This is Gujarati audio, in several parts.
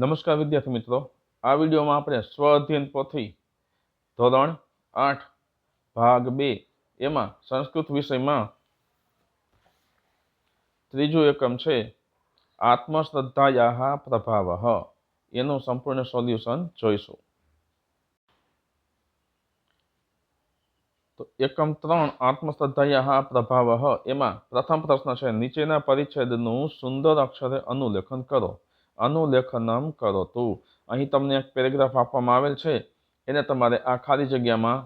નમસ્કાર વિદ્યાર્થી મિત્રો, આ વિડીયોમાં આપણે સ્વ અધ્યયન પોથી ધોરણ 8 ભાગ 2 એમાં સંસ્કૃત વિષયમાં ત્રીજું એકમ છે આત્મશ્રદ્ધાયાઃ પ્રભાવઃ એનું સંપૂર્ણ સોલ્યુશન જોઈશું। તો એકમ 3 આત્મશ્રદ્ધાયાઃ પ્રભાવઃ એમાં પ્રથમ પ્રશ્ન છે નીચેના પરિચ્છેદનું સુંદર અક્ષરે અનુલેખન કરો। અનુલેખનમ કરોતુ। અહીં તમને એક પેરેગ્રાફ આપવામાં આવેલ છે, એને તમારે આ ખાલી જગ્યામાં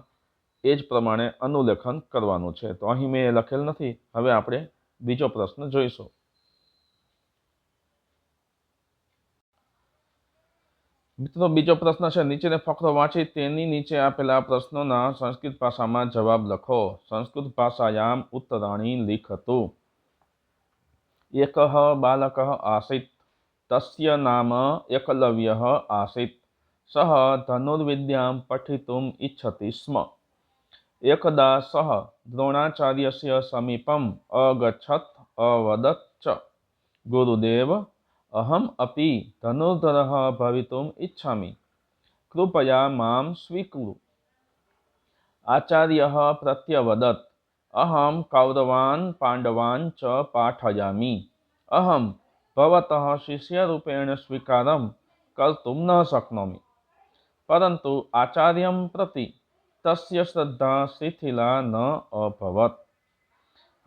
એ જ પ્રમાણે અનુલેખન કરવાનું છે। તો અહીં મેં લખેલ નથી। હવે આપણે બીજો પ્રશ્ન જોઈશું। મિત્રો, બીજો પ્રશ્ન છે નીચેનો ફકરો વાંચી તેની નીચે આપેલા પ્રશ્નોના સંસ્કૃત ભાષામાં જવાબ લખો। સંસ્કૃત ભાષાયામ ઉત્તરાણી લિખતુ। એકઃ બાલકઃ આસીત तस्य नाम एकलव्यः आसीत्। सः धनुर्विद्यां पठितुम् इच्छति स्म। एकदा सः द्रोणाचार्यस्य समीपम् अगच्छत् अवदत् च गुरुदेव, अहम् अपि धनुर्धरः भवितुम् इच्छामि, कृपया मां स्वीकुरु। आचार्यः प्रत्यवदत्, अहं कौरवान् पाण्डवान् च पाठयामि। अहं भवतः शिष्यरूपेण स्वीकारं कर्तुं न शक्नोमि। परन्तु आचार्यं प्रति तस्य श्रद्धा शिथिला न अभवत्।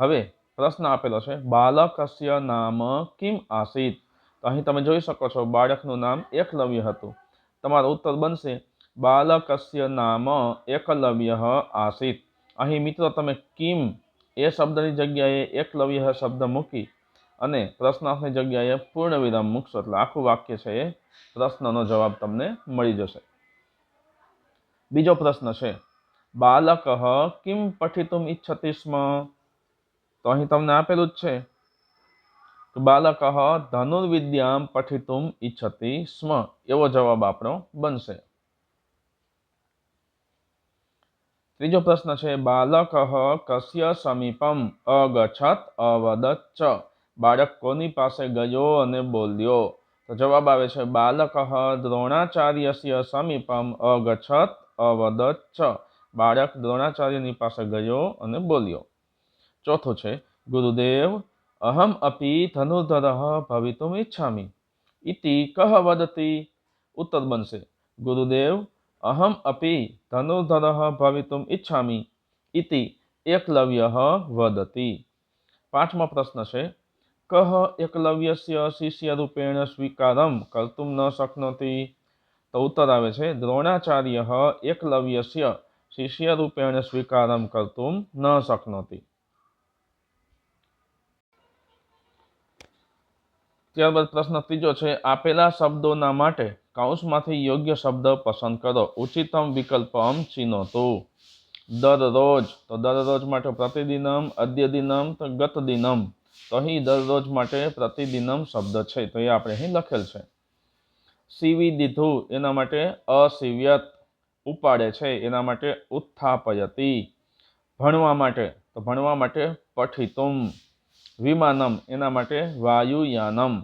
हवे प्रश्न आपेलो छे बालकस्य नाम किम आसीत्। तो અહીં તમે જોઈ શકો છો બાળકનું નામ એકલવ્ય હતું। તમારો ઉત્તર બનશે બાલકस्य नाम एकलव्यः आसीत्। અહીં મિત્રો તમે કિમ એ શબ્દની જગ્યાએ એકલવ્ય શબ્દ મૂકી અને પ્રશ્નાર્થની જગ્યાએ પૂર્ણ વિરામ મૂકશો એટલે આખું વાક્ય છે એ પ્રશ્નનો જવાબ તમને મળી જશે। બીજો પ્રશ્ન છે બાલકઃ કિમ પઠિતુમ ઇચ્છતિ સ્મ। તો અહીં તમને આપેલું જ છે કે બાલકઃ ધનુર્વિદ્યામ પઠિતુમ ઇચ્છતિ સ્મ એવો જવાબ આપણો બનશે। ત્રીજો પ્રશ્ન છે બાલકઃ કસ્ય સમીપમ અગચ્છત અવદત ચ। બાળક કોની પાસે ગયો અને બોલ્યો। તો જવાબ આવે છે બાલકઃ દ્રોણાચાર્યસ્ય સમીપમ અગચ્છત અવદત ચ। બાળક દ્રોણાચાર્યની પાસે ગયો અને બોલ્યો। ચોથું છે ગુરુદેવ, અહમ અપી ધનુર્ધરઃ ભવિતુમ ઇચ્છામિ, ઇતિ કહ વદતિ। ઉત્તર બનશે ગુરુદેવ, અહમ અપી ધનુર્ધરઃ ભવિતુમ ઇચ્છામિ, ઇતિ એકલવ્યઃ વદતિ। પાંચમો પ્રશ્ન છે કહ એકલવ્યસ્ય શિષ્યરૂપેણ સ્વીકારમ કર્તુમ ન શક્નોતિ। તો ઉત્તર આવે છે દ્રોણાચાર્યઃ એકલવ્યસ્ય શિષ્યરૂપેણ સ્વીકારમ કર્તુમ ન શક્નોતિ। ત્યારબાદ પ્રશ્ન ત્રીજો છે આપેલા શબ્દોના માટે કૌંસમાંથી યોગ્ય શબ્દ પસંદ કરો। ઉચિતમ વિકલ્પમ ચિનોતુ। દરરોજ, તો દરરોજ માટે પ્રતિદિનમ, અદ્યદિનમ તો ગતદિનમ। તો અહીં દરરોજ માટે પ્રતિદિનમ શબ્દ છે તો એ આપણે અહીં લખેલ છે। સીવી દીધું એના માટે અસીવ્યત, ઉપાડે છે એના માટે ઉત્થાપયતિ। ભણવા માટે, તો ભણવા માટે પઠિતુમ। વિમાનમ એના માટે વાયુયાનમ।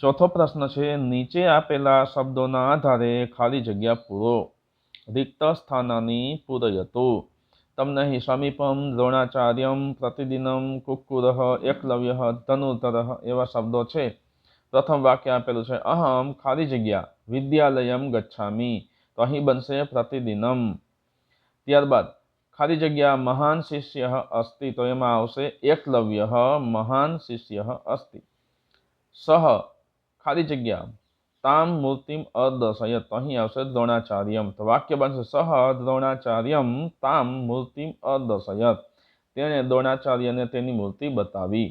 ચોથો પ્રશ્ન છે નીચે આપેલા શબ્દોના આધારે ખાલી જગ્યા પૂરો। રિક્ત સ્થાનાની પૂરયતુ। તમને અહીં સમીપમ, દ્રોણાચાર્યમ, પ્રતિદિનમ, કુક્કુરઃ, એકલવ્યઃ, ધનુર્ધરઃ એવા શબ્દો છે। પ્રથમ વાક્ય આપેલું છે અહમ ખાલી જગ્યા વિદ્યાલયમ ગચ્છામિ, તો અહીં બનશે પ્રતિદિનમ। ત્યારબાદ ખાલી જગ્યા મહાન શિષ્ય અસ્તિ, તો એમાં આવશે એકલવ્યઃ મહાન શિષ્ય અસ્તિ। સહ ખાલી જગ્યા તામ મૂર્તિમ અદર્શયત, તો અહીં આવશે દ્રોણાચાર્યમ। તો વાક્ય બનશે સહ દ્રોણાચાર્યમ તામ મૂર્તિમ અદર્શયત, તેણે દ્રોણાચાર્યને તેની મૂર્તિ બતાવી।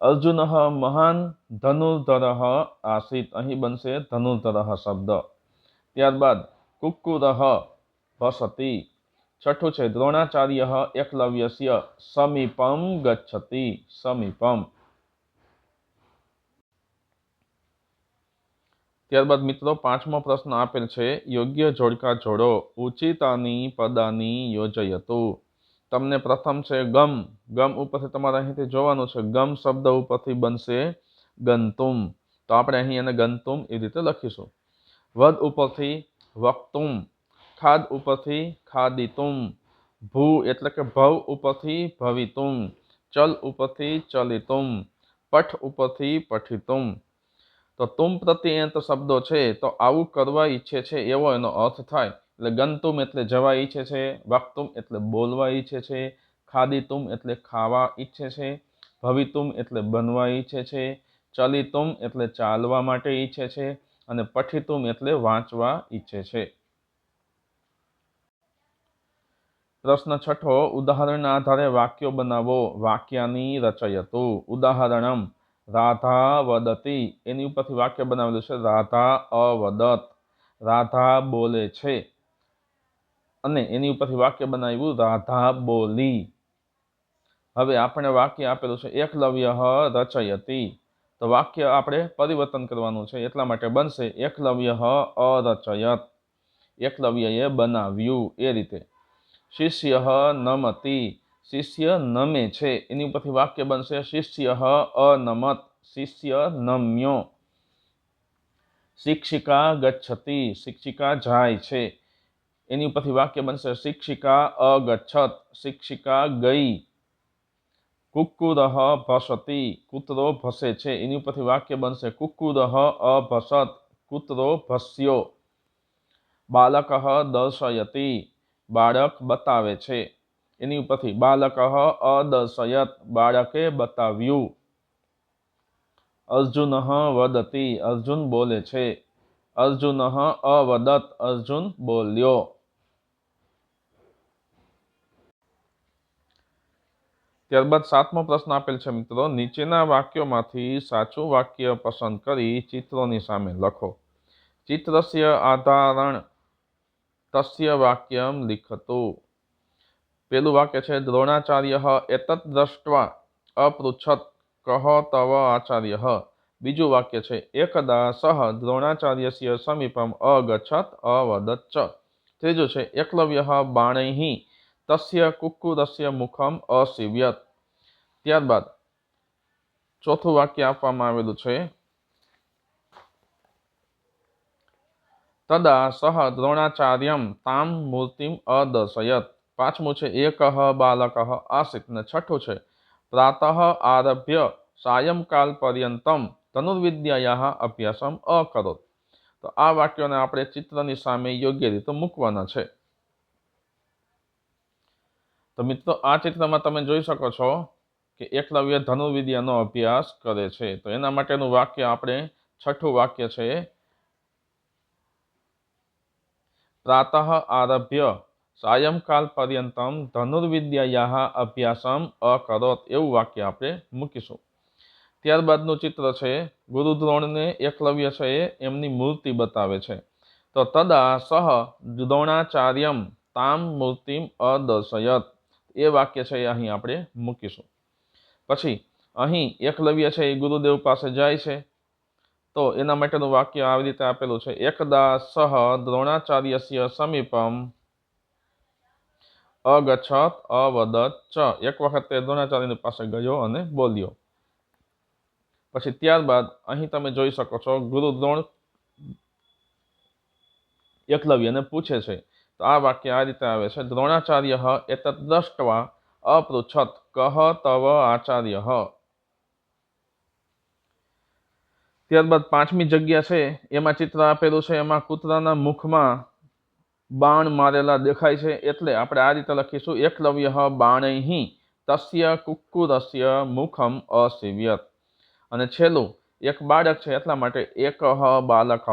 અર્જુનઃ મહાન ધનુર્ધરઃ આસીત, અહીં બનશે ધનુર્ધરઃ શબ્દ। ત્યારબાદ કુક્કુરઃ વસતિ। છઠ્ઠું છે દ્રોણાચાર્યઃ એકલવ્યસ્ય સમીપમ ગચ્છતિ, સમીપમ। ત્યારબાદ મિત્રો પાંચમો પ્રશ્ન આપેલ છે યોગ્ય જોડકા જોડો। ઉચિતાની પદાની યોજયતુ। તમને પ્રથમ છે ગમ. ગમ ઉપરથી તમારે અહીંથી જોવાનું છે, ગમ શબ્દ ઉપરથી બનશે ગંતુમ. તો આપણે અહીં એને ગંતુમ એ રીતે લખીશું. વદ ઉપરથી વક્તુમ, ખાદ ઉપરથી ખાદિતુમ, ભૂ એટલે કે ભવ ઉપરથી ભવિતુમ, ચલ ઉપરથી ચલિતુમ, પઠ ઉપરથી પઠિતુમ. તો તુમ પ્રત્યયંત શબ્દો છે, તો આવું કરવા ઈચ્છે છે એવો એનો અર્થ થાય. એટલે ગંતુમ એટલે જવા ઈચ્છે છે, વક્તુમ એટલે બોલવા ઈચ્છે છે, ખાદિતુમ એટલે ખાવા ઈચ્છે છે, ભવિતુમ એટલે બનવા ઈચ્છે છે, ચલિતુમ એટલે ચાલવા માટે ઈચ્છે છે, અને પઠિતુમ એટલે વાંચવા ઈચ્છે છે. પ્રશ્ન છઠ્ઠો, ઉદાહરણના આધારે વાક્યો બનાવો. વાક્યાની રચયતુ. ઉદાહરણમ રાધા વદતી, એની ઉપરથી વાક્ય બનાવેલું છે રાધા અવદત, રાધા બોલે છે. અને એની ઉપરથી વાક્ય બનાવ્યું રાધા બોલી. હવે આપણે વાક્ય આપેલું છે એકલવ્ય રચયતી, તો વાક્ય આપણે પરિવર્તન કરવાનું છે, એટલા માટે બનશે એકલવ્ય અરચયત, એકલવ્યએ બનાવ્યું. એ રીતે શિષ્ય નમતી, શિષ્ય નમે છે, એની ઉપરથી વાક્ય બનશે શિષ્ય અનમત, શિષ્ય નમ્યો. શિક્ષિકા ગચ્છતી, શિક્ષિકા જાય છે, એની ઉપરથી વાક્ય બનશે શિક્ષિકા અગચ્છત, શિક્ષિકા ગઈ. કુક્કુરઃ ભસતી, કૂતરો ભસે છે, એની ઉપરથી વાક્ય બનશે કુક્કુરઃ અભસત, કૂતરો ભસ્યો. બાલકઃ દર્શયતી, બાળક બતાવે છે, એની ઉપરથી બાલકઃ અદર્શયત, બાળકે બતાવ્યું. અર્જુનઃ વદતી, અર્જુન બોલે છે, અર્જુનઃ અવદત, અર્જુન બોલ્યો. ત્યારબાદ 7મો પ્રશ્ન આપેલ છે મિત્રો, નીચેના વાક્યોમાંથી સાચું વાક્ય પસંદ કરી ચિત્રોની સામે લખો. ચિત્રસ્ય આધારણ તસ્ય વાક્યમ લિખતુ. પેલું વાક્ય છે દ્રોણાચાર્ય એતત દ્રષ્ટવા અપૃચ્છત કહ તવ આચાર્ય. બીજું વાક્ય છે એકદા સહ દ્રોણાચાર્યસ્ય સમીપમ અગચ્છત અવદત ચ. ત્રીજું છે એકલવ્ય બાણૈઃ તસ્ય કુક્કુરસ્ય મુખમ અસીવ્યત. ત્યારબાદ ચોથું વાક્ય આપવામાં આવેલું છે તદા સહ દ્રોણાચાર્યમ તામ મૂર્તિમ અદર્શયત. પાંચમું છે એકઃ બાલકઃ આસીત. ને છઠ્ઠું છે પ્રાતઃ આરભ્ય સાયંકાલ પર્યંતમ ધનુર્વિદ્યાયાઃ અભ્યાસમ અકરોત. તો આ વાક્યોને આપણે ચિત્રની સામે યોગ્ય રીતે મૂકવાના છે. તો મિત્રો આ ચિત્રમાં તમે જોઈ શકો છો કે એકલવ્ય ધનુર્વિદ્યાનો અભ્યાસ કરે છે. તો એના માટેનું વાક્ય આપણે છઠ્ઠું વાક્ય છે પ્રાતઃ આરભ્ય સાયંકાલ પર્યંતમ ધનુર્વિદ્યાયાઃ અભ્યાસમ અકરોત, એવું વાક્ય આપણે મૂકીશું. ત્યારબાદનું ચિત્ર છે ગુરુ દ્રોણને એકલવ્ય છે એમની મૂર્તિ બતાવે છે. તો તદા સહ દ્રોણાચાર્યમ તામ મૂર્તિમ અદર્શયત, એ વાક્ય છે એ અહીં આપણે મૂકીશું. પછી અહીં એકલવ્ય છે એ ગુરુદેવ પાસે જાય છે, તો એના માટેનું વાક્ય આવી રીતે આપેલું છે એકદા સહ દ્રોણાચાર્યસ્ય સમીપમ અગચ્છત અવદત ચ. એક વખત તે દ્રોણાચાર્યની પાસે ગયો અને બોલ્યો. પછી ત્યારબાદ અહીં તમે જોઈ શકો છો ગુરુ દ્રોણ એકલવ્યને પૂછે છે. તો આ વાક્ય આ રીતે આવે છે દ્રોણાચાર્ય એતત દ્રષ્ટવા અપૃચ્છત કહ તવ આચાર્ય. ત્યારબાદ પાંચમી જગ્યા છે એમાં ચિત્ર આપેલું છે, એમાં કૂતરાના મુખમાં બાણ મારેલા દેખાય છે, એટલે આપણે આ રીતે લખીશું એકલવ્ય બાણૈઃ તસ્ય કુક્કુરસ્ય મુખમ અસીવ્યત. અને છેલ્લું એક બાળક છે એટલા માટે એકઃ બાલકઃ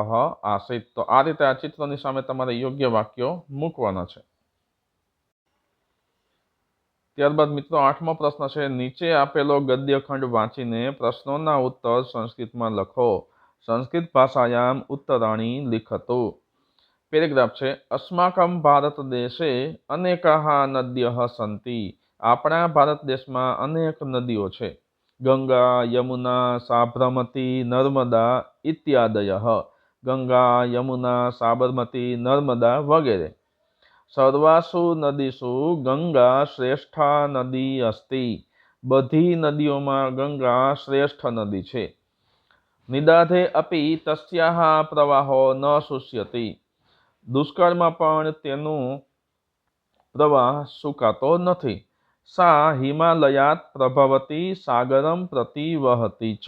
આસીત. તો આ રીતે આ ચિત્રની સામે તમારે યોગ્ય વાક્યો મૂકવાના છે. ત્યારબાદ મિત્રો 8મો પ્રશ્ન છે નીચે આપેલો ગદ્યખંડ વાંચીને પ્રશ્નોના ઉત્તર સંસ્કૃતમાં લખો. સંસ્કૃત ભાષાયામ ઉત્તરાણી લિખતુ. પેરેગ્રાફ છે અસ્માકમ ભારત દેશે અનેકાઃ નદ્યઃ સન્તિ. આપણા ભારત દેશમાં અનેક નદીઓ છે. ગંગા યમુના સાબરમતી નર્મદા ઇત્યાદયઃ. ગંગા યમુના સાબરમતી નર્મદા વગેરે. સર્વાસુ નદીસુ ગંગા શ્રેષ્ઠા નદી અસ્તિ. બધી નદીઓમાં ગંગા શ્રેષ્ઠ નદી છે. નિદાધે અપી તસ્યાહ પ્રવાહો ન શુષ્યતિ. દુષ્કાળમાં પણ તેનું પ્રવાહ સુકાતો નથી. સા હિમાલયાત પ્રભવતી સાગરમ પ્રતિ વહતી ચ.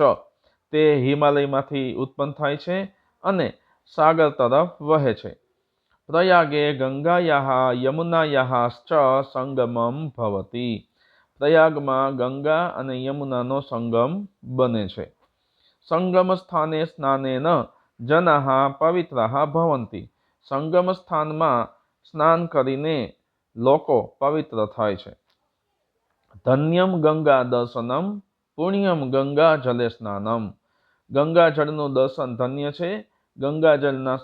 તે હિમાલયમાંથી ઉત્પન્ન થાય છે અને સાગર તરફ વહે છે. પ્રયાગે ગંગાયાહ યમુનાયાશ્ચ સંગમમ ભવતી. પ્રયાગમાં ગંગા અને યમુનાનો સંગમ બને છે. સંગમ સ્થાને સ્નાનેન જનાઃ પવિત્રાઃ ભવન્તિ. સંગમ સ્થાનમાં સ્નાન કરીને લોકો પવિત્ર થાય છે. ધન્યમ ગંગા દર્શનમ પુણ્યમ ગંગા જલે સ્નાનમ. ગંગાજળનું દર્શન ધન્ય છે. ગંગાજળના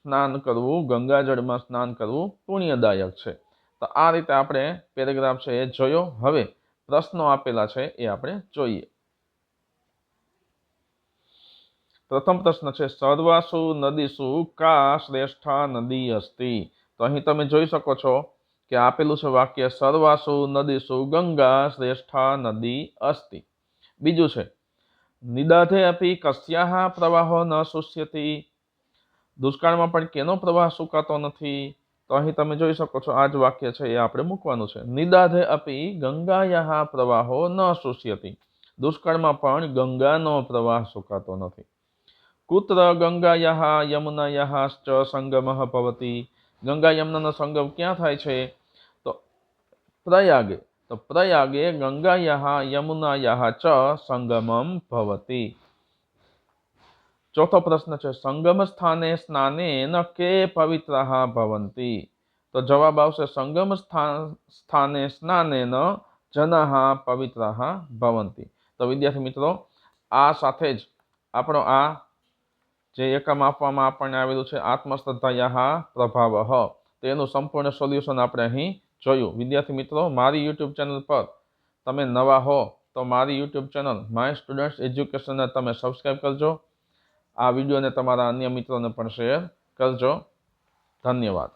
સ્નાન કરવું, ગંગાજળમાં સ્નાન કરવું પુણ્યદાયક છે. તો આ રીતે આપણે પેરેગ્રાફ છે એ જોયો. હવે પ્રશ્નો આપેલા છે એ આપણે જોઈએ. પ્રથમ પ્રશ્ન છે સર્વાસુ નદીસુ કા શ્રેષ્ઠા નદી અસ્તિ. તો અહીં તમે જોઈ શકો છો કે આપેલું છે વાક્ય સર્વાસુ નદીસુ ગંગા શ્રેષ્ઠા નદી અસ્તિ. બીજું છે નિદાધે અપી કસ્યાહ પ્રવાહો ન શુષ્યતિ. દુષ્કાળમાં પણ કેનો પ્રવાહ સુકાતો નથી. તો અહીં તમે જોઈ શકો છો આ જ વાક્ય છે એ આપણે મૂકવાનું છે. નિદાધે અપી ગંગાયાહ પ્રવાહો ન શુષ્યતિ. દુષ્કાળમાં પણ ગંગાનો પ્રવાહ સુકાતો નથી. કુત્ર ગંગાયાહ યમુનાયાશ્ચ સંગમઃ ભવતી. ગંગા યમુનાનો સંગમ ક્યાં થાય છે? તો પ્રયાગે. તો પ્રયાગે ગંગાયાહ યમુનાયાહ ચ સંગમમ ભવતી. ચોથો પ્રશ્ન છે સંગમ સ્થાને સ્નાનેન કે પવિત્રાઃ ભવન્તિ. તો જવાબ આવશે સંગમ સ્થાને સ્નાનેન જનાઃ પવિત્રાઃ ભવન્તિ. તો વિદ્યાર્થી મિત્રો, આ સાથે જ આપણો આ જે એકમ આપવામાં આપણને આવેલું છે આત્મશ્રદ્ધાયાઃ પ્રભાવઃ, તેનું સંપૂર્ણ સોલ્યુશન આપણે અહીં જોયું. વિદ્યાર્થી મિત્રો, મારી યુટ્યુબ ચેનલ પર તમે નવા હો તો મારી યુટ્યુબ ચેનલ માય સ્ટુડન્ટ્સ એજ્યુકેશનને તમે સબસ્ક્રાઈબ કરજો. આ વિડીયોને તમારા અન્ય મિત્રોને પણ શેર કરજો. ધન્યવાદ.